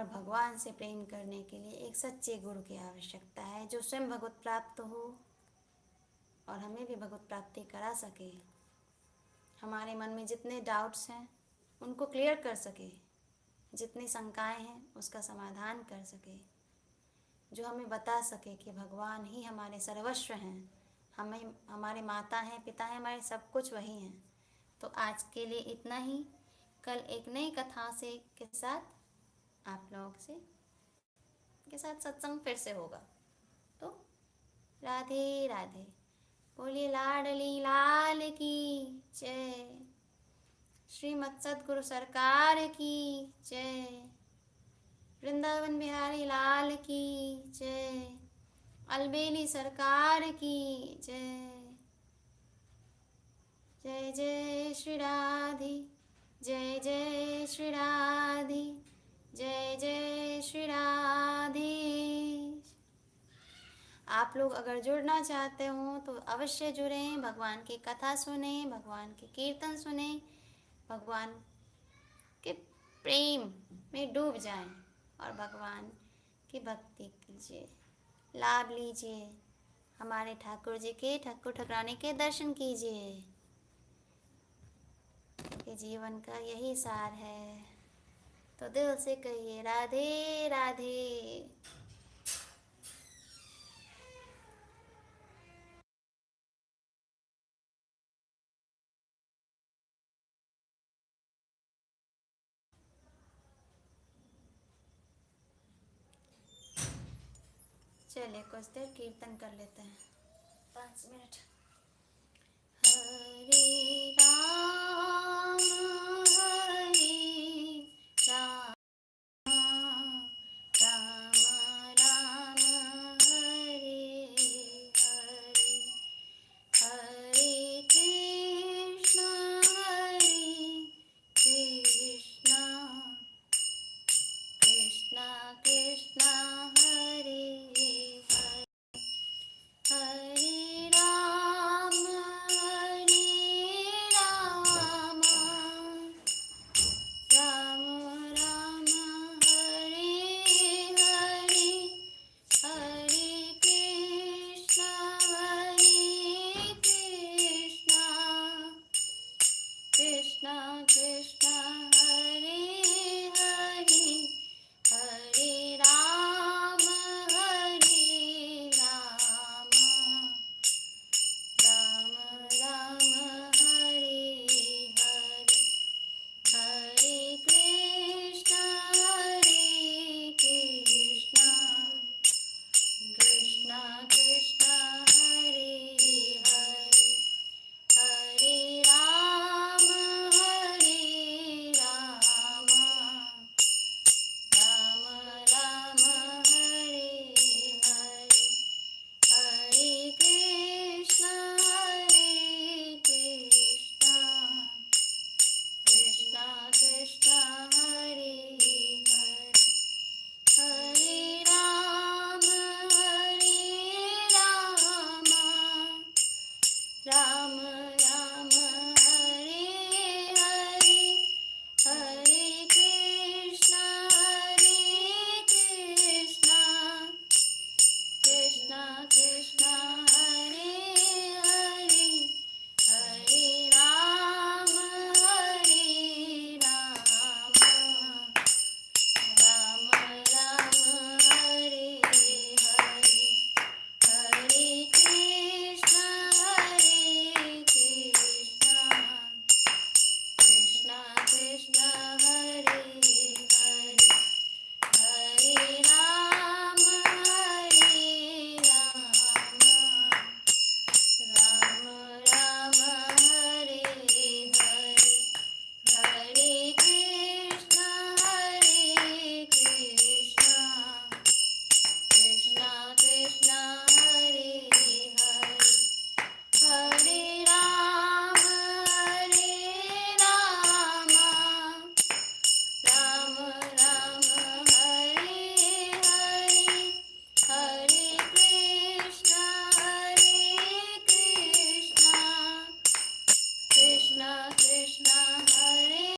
और भगवान से प्रेम करने के लिए एक सच्चे गुरु की आवश्यकता है, जो स्वयं भगवत प्राप्त हो और हमें भी भगवत प्राप्ति करा सके। हमारे मन में जितने डाउट्स हैं उनको क्लियर कर सके, जितनी शंकाएं हैं उसका समाधान कर सके, जो हमें बता सके कि भगवान ही हमारे सर्वस्व हैं, हमें हमारे माता हैं, पिता हैं, हमारे सब कुछ वही हैं। तो आज के लिए इतना ही। कल एक नई कथा से के साथ आप लोगों से के साथ सत्संग फिर से होगा। तो राधे राधे। बोलिए लाडली लाल की जय। श्रीमद सद्गुरु सरकार की जय। वृंदावन बिहारी लाल की जय। अलबेली सरकार की जय। जय जय श्री राधे। जय जय श्री राधे। जय जय श्री राधे। आप लोग अगर जुड़ना चाहते हो तो अवश्य जुड़ें, भगवान की कथा सुने, भगवान के कीर्तन सुने, भगवान के प्रेम में डूब जाएं और भगवान की भक्ति कीजिए, लाभ लीजिए, हमारे ठाकुर जी के, ठाकुर ठाकुरानी के दर्शन कीजिए। ये जीवन का यही सार है। तो दिल से कहिए राधे राधे। चलिए कुछ देर कीर्तन कर लेते हैं, 5 मिनट। हरे